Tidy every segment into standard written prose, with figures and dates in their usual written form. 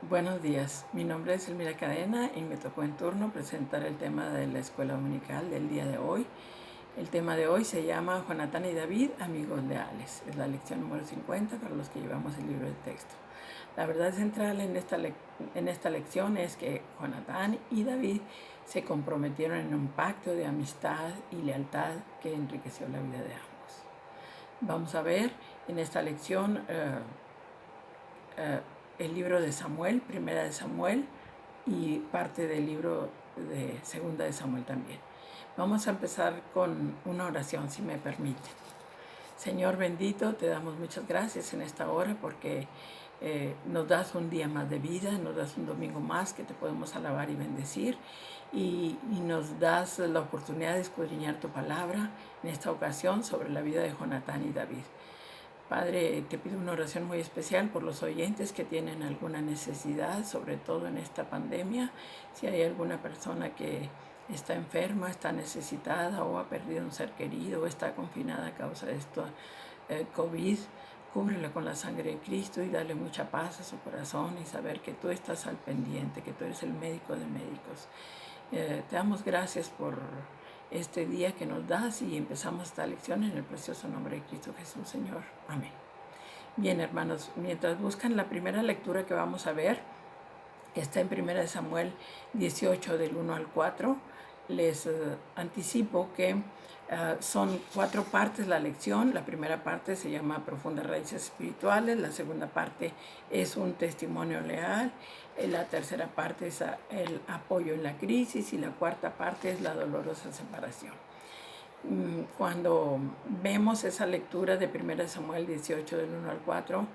Buenos días, mi nombre es Elmira Cadena y me tocó en turno presentar el tema de la escuela dominical del día de hoy. El tema de hoy se llama Jonatán y David, amigos leales. Es la lección número 50 para los que llevamos el libro de texto. La verdad central en esta lección es que Jonatán y David se comprometieron en un pacto de amistad y lealtad que enriqueció la vida de ambos. Vamos a ver en esta lección el libro de Samuel, Primera de Samuel, y parte del libro de Segunda de Samuel también. Vamos a empezar con una oración, si me permite. Señor bendito, te damos muchas gracias en esta hora porque nos das un día más de vida, nos das un domingo más que te podemos alabar y bendecir y nos das la oportunidad de escudriñar tu palabra en esta ocasión sobre la vida de Jonatán y David. Padre, te pido una oración muy especial por los oyentes que tienen alguna necesidad, sobre todo en esta pandemia. Si hay alguna persona que está enferma, está necesitada o ha perdido un ser querido o está confinada a causa de esto, COVID, cúbrela con la sangre de Cristo y dale mucha paz a su corazón y saber que tú estás al pendiente, que tú eres el médico de médicos. Te damos gracias por este día que nos das y empezamos esta lección en el precioso nombre de Cristo Jesús, Señor. Amén. Bien, hermanos, mientras buscan la primera lectura que vamos a ver, que está en 1 Samuel 18 del 1 al 4, les anticipo que son 4 partes la lección. La primera parte se llama Profundas Raíces Espirituales, la segunda parte es un testimonio leal, la tercera parte es el apoyo en la crisis y la cuarta parte es la dolorosa separación. Cuando vemos esa lectura de 1 Samuel 18 del 1 al 4,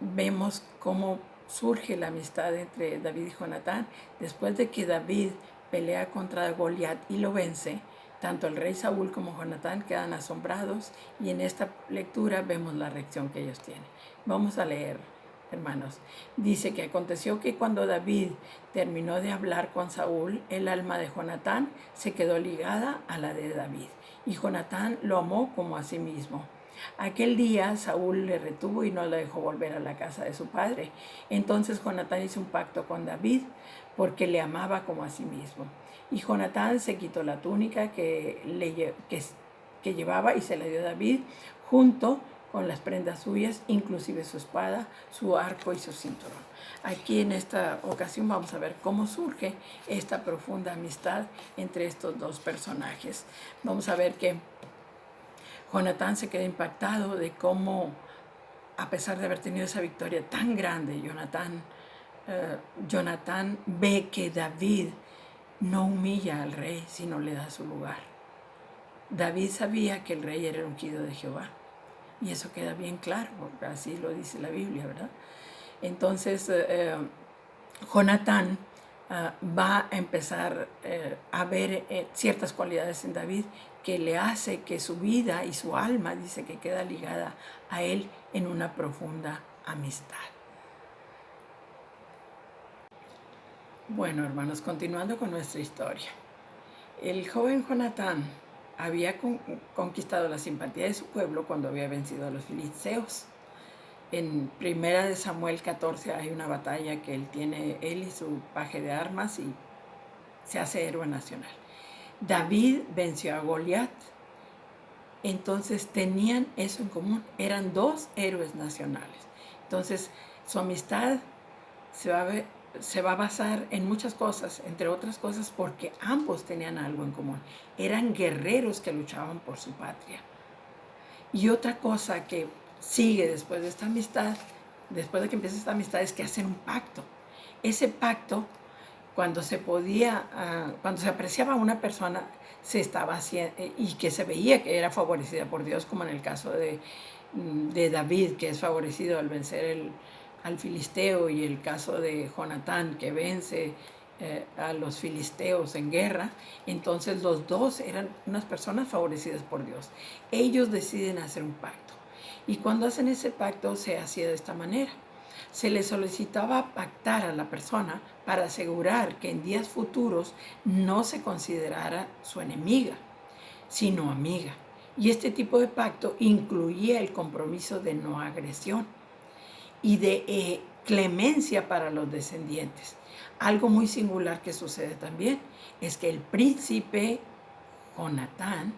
vemos cómo surge la amistad entre David y Jonatán. Después de que David pelea contra Goliat y lo vence, tanto el rey Saúl como Jonatán quedan asombrados y en esta lectura vemos la reacción que ellos tienen. Vamos a leer, hermanos. Dice que aconteció que cuando David terminó de hablar con Saúl, el alma de Jonatán se quedó ligada a la de David y Jonatán lo amó como a sí mismo. Aquel día Saúl le retuvo y no le dejó volver a la casa de su padre. Entonces Jonatán hizo un pacto con David porque le amaba como a sí mismo. Y Jonatán se quitó la túnica que llevaba y se la dio a David junto con las prendas suyas, inclusive su espada, su arco y su cinturón. Aquí en esta ocasión vamos a ver cómo surge esta profunda amistad entre estos dos personajes. Vamos a ver que Jonatán se queda impactado de cómo, a pesar de haber tenido esa victoria tan grande, Jonatán ve que David no humilla al rey, sino le da su lugar. David sabía que el rey era el ungido de Jehová, y eso queda bien claro, porque así lo dice la Biblia, ¿verdad? Entonces, Jonatán va a empezar a ver ciertas cualidades en David que le hace que su vida y su alma, dice que queda ligada a él en una profunda amistad. Bueno, hermanos, continuando con nuestra historia. El joven Jonatán había conquistado la simpatía de su pueblo cuando había vencido a los filisteos. En 1 Samuel 14 hay una batalla que él y su paje de armas y se hace héroe nacional. David venció a Goliat. Entonces tenían eso en común, eran dos héroes nacionales. Entonces su amistad se va a basar en muchas cosas, entre otras cosas porque ambos tenían algo en común. Eran guerreros que luchaban por su patria. Y otra cosa que sigue después de esta amistad, después de que empieza esta amistad, es que hacen un pacto. Ese pacto, cuando se apreciaba a una persona, se estaba haciendo, y que se veía que era favorecida por Dios, como en el caso de David, que es favorecido al vencer al filisteo, y el caso de Jonatán, que vence a los filisteos en guerra. Entonces los dos eran unas personas favorecidas por Dios. Ellos deciden hacer un pacto, y cuando hacen ese pacto se hacía de esta manera. Se le solicitaba pactar a la persona para asegurar que en días futuros no se considerara su enemiga, sino amiga. Y este tipo de pacto incluía el compromiso de no agresión y de clemencia para los descendientes. Algo muy singular que sucede también es que el príncipe Jonatán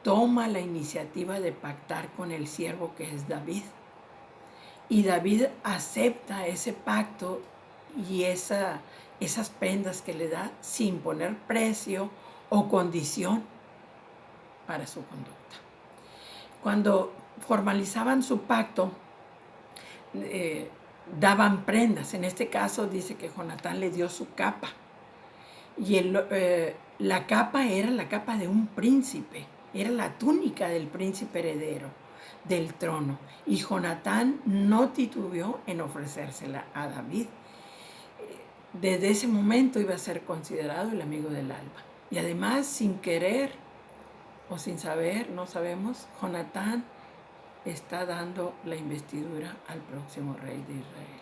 toma la iniciativa de pactar con el siervo que es David. Y David acepta ese pacto y esas prendas que le da sin poner precio o condición para su conducta. Cuando formalizaban su pacto, daban prendas. En este caso dice que Jonatán le dio su capa. Y la capa era la capa de un príncipe, era la túnica del príncipe heredero del trono. Y Jonatán no titubeó en ofrecérsela a David. Desde ese momento iba a ser considerado el amigo del alma. Y además, sin querer o sin saber, no sabemos, Jonatán está dando la investidura al próximo rey de Israel.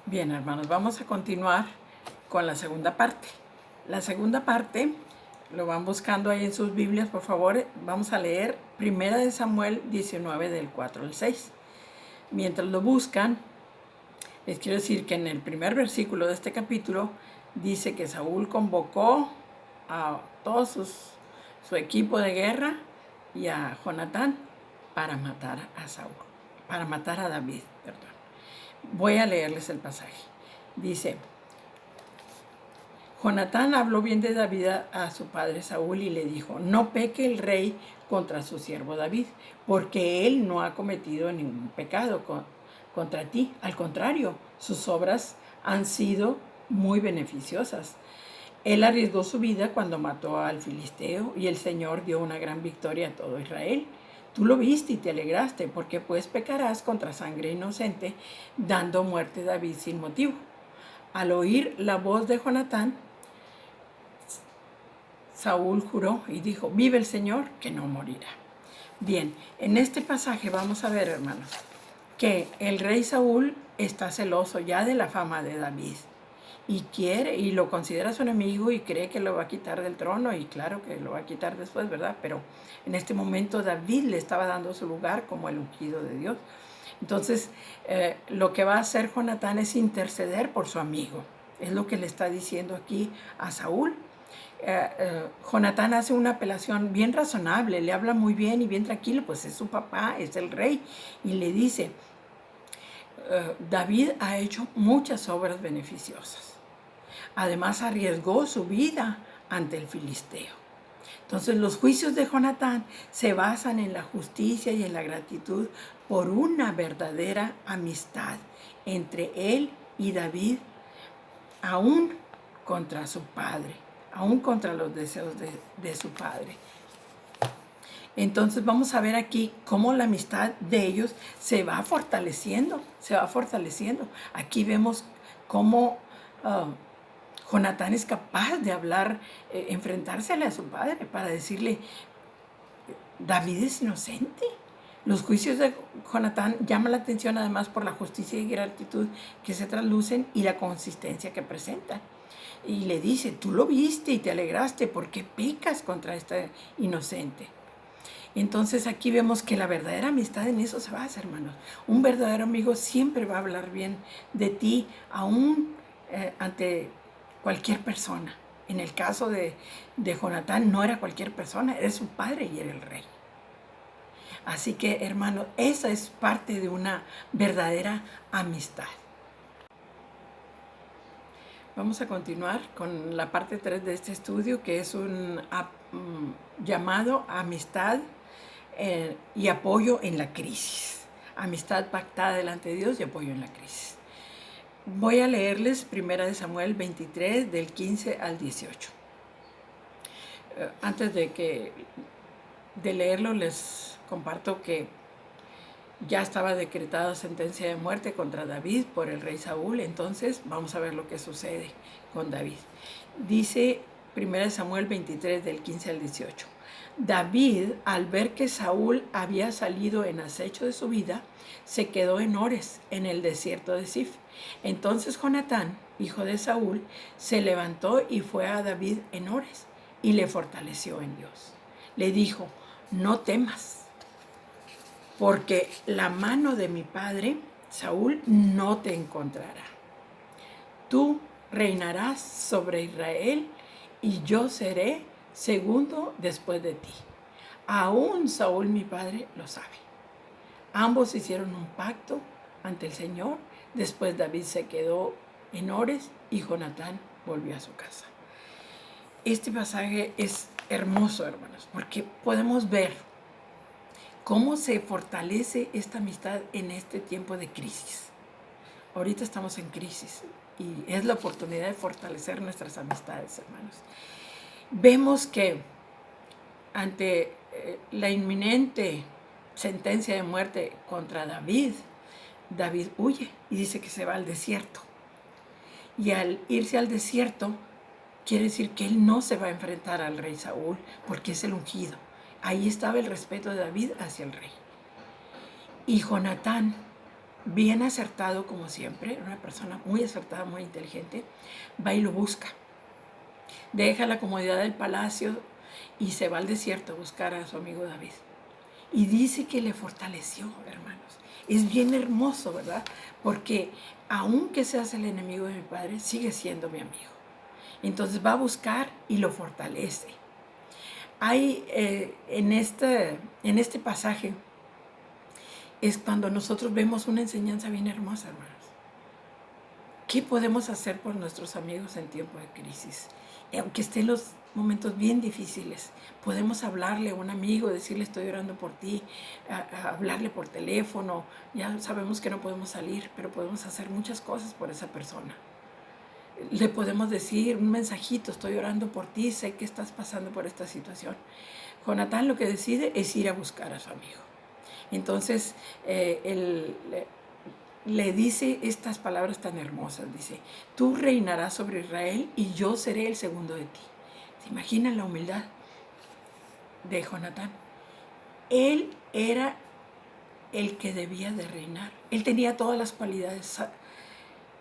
Bien, hermanos, vamos a continuar con la segunda parte. La segunda parte, lo van buscando ahí en sus Biblias, por favor. Vamos a leer 1 Samuel 19, del 4 al 6. Mientras lo buscan, les quiero decir que en el primer versículo de este capítulo dice que Saúl convocó a todo su equipo de guerra y a Jonatán para matar a Saúl, para matar a David, perdón. Voy a leerles el pasaje. Dice: Jonatán habló bien de David a su padre Saúl y le dijo: no peque el rey contra su siervo David, porque él no ha cometido ningún pecado contra ti. Al contrario, sus obras han sido muy beneficiosas. Él arriesgó su vida cuando mató al filisteo y el Señor dio una gran victoria a todo Israel. Tú lo viste y te alegraste, porque pues pecarás contra sangre inocente, dando muerte a David sin motivo. Al oír la voz de Jonatán, Saúl juró y dijo: vive el Señor, que no morirá. Bien, en este pasaje vamos a ver, hermanos, que el rey Saúl está celoso ya de la fama de David y quiere, y lo considera su enemigo y cree que lo va a quitar del trono, y claro que lo va a quitar después, ¿verdad? Pero en este momento David le estaba dando su lugar como el ungido de Dios. Entonces, lo que va a hacer Jonatán es interceder por su amigo. Es lo que le está diciendo aquí a Saúl. Jonatán hace una apelación bien razonable, le habla muy bien y bien tranquilo, pues es su papá, es el rey, y le dice: David ha hecho muchas obras beneficiosas. Además, arriesgó su vida ante el filisteo. Entonces, los juicios de Jonatán se basan en la justicia y en la gratitud por una verdadera amistad entre él y David, aún contra su padre, aún contra los deseos de su padre. Entonces vamos a ver aquí cómo la amistad de ellos se va fortaleciendo, se va fortaleciendo. Aquí vemos cómo Jonatán es capaz de hablar, enfrentársele a su padre para decirle: David es inocente. Los juicios de Jonatán llaman la atención además por la justicia y gratitud que se traslucen y la consistencia que presentan. Y le dice: tú lo viste y te alegraste, ¿por qué pecas contra este inocente? Entonces aquí vemos que la verdadera amistad en eso se basa, hermanos. Un verdadero amigo siempre va a hablar bien de ti, aún ante cualquier persona. En el caso de Jonatán no era cualquier persona, era su padre y era el rey. Así que, hermanos, esa es parte de una verdadera amistad. Vamos a continuar con la parte 3 de este estudio, que es un llamado amistad y apoyo en la crisis. Amistad pactada delante de Dios y apoyo en la crisis. Voy a leerles 1 Samuel 23, del 15 al 18. Antes de leerlo, les comparto que ya estaba decretada sentencia de muerte contra David por el rey Saúl. Entonces vamos a ver lo que sucede con David. Dice 1 Samuel 23, del 15 al 18. David, al ver que Saúl había salido en acecho de su vida, se quedó en Ores, en el desierto de Zif. Entonces Jonatán, hijo de Saúl, se levantó y fue a David en Ores y le fortaleció en Dios. Le dijo: no temas. porque la mano de mi padre, Saúl, no te encontrará. Tú reinarás sobre Israel y yo seré segundo después de ti. Aún Saúl, mi padre, lo sabe. Ambos hicieron un pacto ante el Señor. Después David se quedó en Ores y Jonatán volvió a su casa. Este pasaje es hermoso, hermanos, porque podemos ver cómo se fortalece esta amistad en este tiempo de crisis. Ahorita estamos en crisis y es la oportunidad de fortalecer nuestras amistades, hermanos. Vemos que ante la inminente sentencia de muerte contra David, David huye y dice que se va al desierto. Y al irse al desierto, quiere decir que él no se va a enfrentar al rey Saúl porque es el ungido. Ahí estaba el respeto de David hacia el rey. Y Jonatán, bien acertado como siempre, una persona muy acertada, muy inteligente, va y lo busca. Deja la comodidad del palacio y se va al desierto a buscar a su amigo David. Y dice que le fortaleció, hermanos. Es bien hermoso, ¿verdad? Porque aunque seas el enemigo de mi padre, sigue siendo mi amigo. Entonces va a buscar y lo fortalece. Hay en este pasaje es cuando nosotros vemos una enseñanza bien hermosa, hermanos. ¿Qué podemos hacer por nuestros amigos en tiempo de crisis? Aunque estén los momentos bien difíciles, podemos hablarle a un amigo, decirle estoy orando por ti, hablarle por teléfono. Ya sabemos que no podemos salir, pero podemos hacer muchas cosas por esa persona. Le podemos decir un mensajito, estoy orando por ti, sé que estás pasando por esta situación. Jonatán lo que decide es ir a buscar a su amigo. Entonces, él le dice estas palabras tan hermosas, dice, tú reinarás sobre Israel y yo seré el segundo de ti. ¿Se imaginan la humildad de Jonatán? Él era el que debía de reinar. Él tenía todas las cualidades.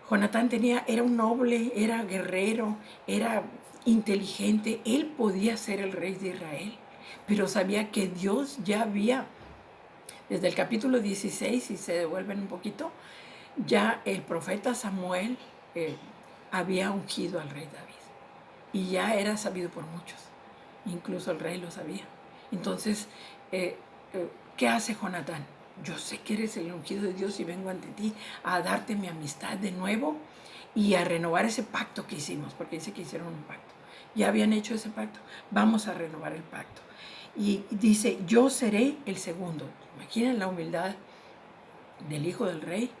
Jonatán era un noble, era guerrero, era inteligente. Él podía ser el rey de Israel, pero sabía que Dios ya había, desde el capítulo 16, si se devuelven un poquito, ya el profeta Samuel había ungido al rey David. Y ya era sabido por muchos. Incluso el rey lo sabía. Entonces, ¿qué hace Jonatán? Yo sé que eres el ungido de Dios y vengo ante ti a darte mi amistad de nuevo y a renovar ese pacto que hicimos, porque dice que hicieron un pacto. Ya habían hecho ese pacto, vamos a renovar el pacto. Y dice, yo seré el segundo. Imaginen la humildad del hijo del rey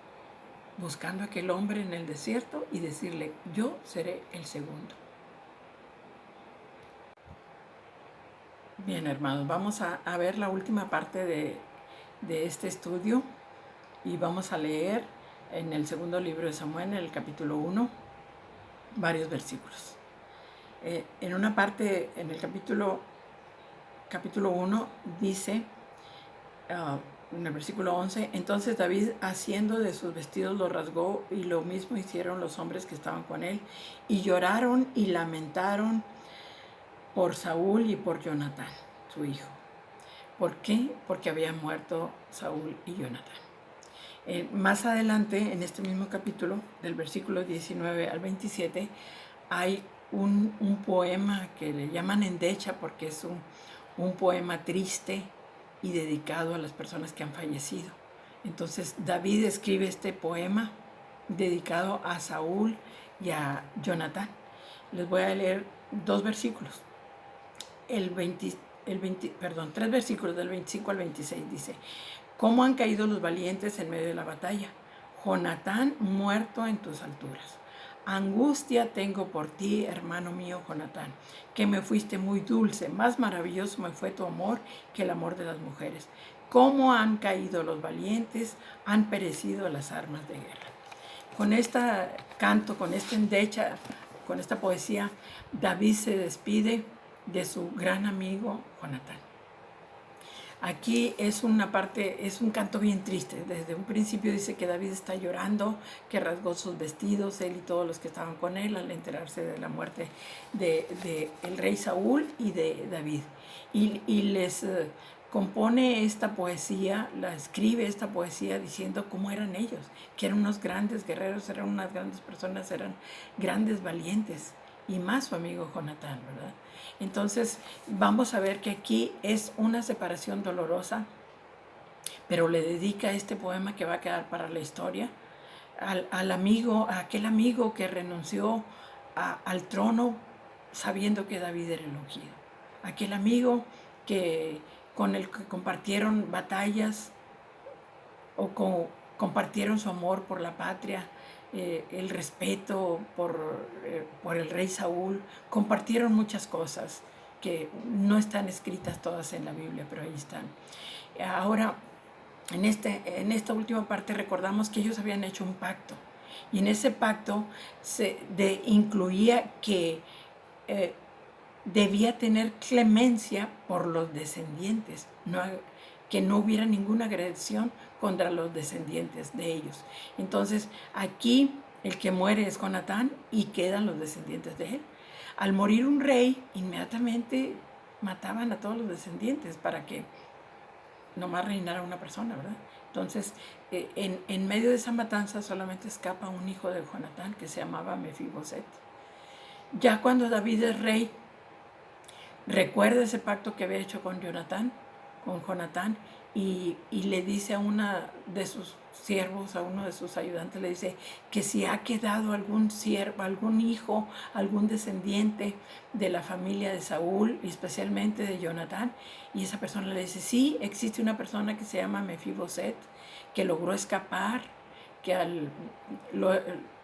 buscando a aquel hombre en el desierto y decirle, yo seré el segundo. Bien, hermanos, vamos a ver la última parte de este estudio y vamos a leer en el segundo libro de Samuel, en el capítulo 1, varios versículos. En una parte, en el capítulo 1, dice, en el versículo 11, entonces David haciendo de sus vestidos los rasgó y lo mismo hicieron los hombres que estaban con él y lloraron y lamentaron por Saúl y por Jonatán, su hijo. ¿Por qué? Porque habían muerto Saúl y Jonatán. Más adelante, en este mismo capítulo, del versículo 19 al 27, hay un poema que le llaman endecha porque es un poema triste y dedicado a las personas que han fallecido. Entonces David escribe este poema dedicado a Saúl y a Jonatán. Les voy a leer dos versículos. Tres versículos del 25 al 26 dice, ¿cómo han caído los valientes en medio de la batalla? Jonatán muerto en tus alturas. Angustia tengo por ti, hermano mío Jonatán, que me fuiste muy dulce, más maravilloso me fue tu amor que el amor de las mujeres. ¿Cómo han caído los valientes? Han perecido las armas de guerra. Con este canto, con esta endecha, con esta poesía, David se despide de su gran amigo Jonatán. Aquí es una parte, es un canto bien triste. Desde un principio dice que David está llorando, que rasgó sus vestidos, él y todos los que estaban con él, al enterarse de la muerte de el rey Saúl y de David. Y les compone esta poesía, escribe esta poesía diciendo cómo eran ellos, que eran unos grandes guerreros, eran unas grandes personas, eran grandes valientes, y más su amigo Jonatán, ¿verdad? Entonces vamos a ver que aquí es una separación dolorosa, pero le dedica este poema que va a quedar para la historia al amigo, a aquel amigo que renunció al trono sabiendo que David era el ungido. Aquel amigo con el que compartieron batallas compartieron su amor por la patria, el respeto por el rey Saúl, compartieron muchas cosas que no están escritas todas en la Biblia, pero ahí están. Ahora, en esta última parte recordamos que ellos habían hecho un pacto, y en ese pacto incluía que debía tener clemencia por los descendientes, que no hubiera ninguna agresión contra los descendientes de ellos. Entonces aquí el que muere es Jonatán y quedan los descendientes de él. Al morir un rey, inmediatamente mataban a todos los descendientes para que nomás reinara una persona, ¿verdad? Entonces, en medio de esa matanza solamente escapa un hijo de Jonatán que se llamaba Mefiboset. Ya cuando David es rey, recuerda ese pacto que había hecho con Jonatán, y le dice a una de sus siervos, a uno de sus ayudantes, le dice que si ha quedado algún siervo, algún hijo, algún descendiente de la familia de Saúl, y especialmente de Jonatán, y esa persona le dice, sí, existe una persona que se llama Mefiboset, que logró escapar, que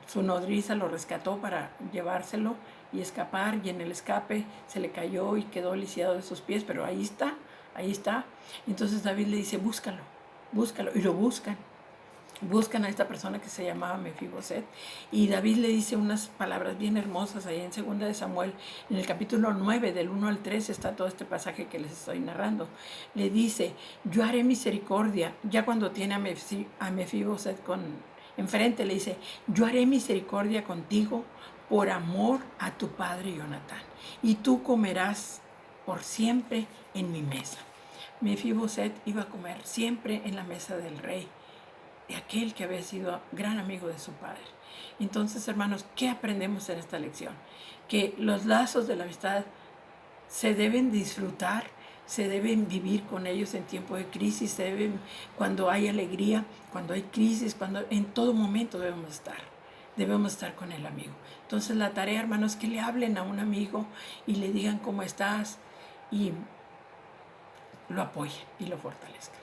su nodriza lo rescató para llevárselo y escapar, y en el escape se le cayó y quedó lisiado de sus pies, pero ahí está, ahí está. Entonces David le dice, búscalo, búscalo, y lo buscan a esta persona que se llamaba Mefiboset, y David le dice unas palabras bien hermosas ahí en 2 de Samuel, en el capítulo 9, del 1 al 3, está todo este pasaje que les estoy narrando. Le dice, yo haré misericordia, ya cuando tiene a Mefiboset enfrente, le dice, yo haré misericordia contigo por amor a tu padre Jonatán, y tú comerás por siempre en mi mesa. Mefiboset iba a comer siempre en la mesa del rey, de aquel que había sido gran amigo de su padre. Entonces, hermanos, ¿qué aprendemos en esta lección? Que los lazos de la amistad se deben disfrutar, se deben vivir con ellos en tiempo de crisis, cuando hay alegría, cuando hay crisis, en todo momento debemos estar con el amigo. Entonces la tarea, hermanos, es que le hablen a un amigo y le digan cómo estás, y lo apoyen y lo fortalezcan.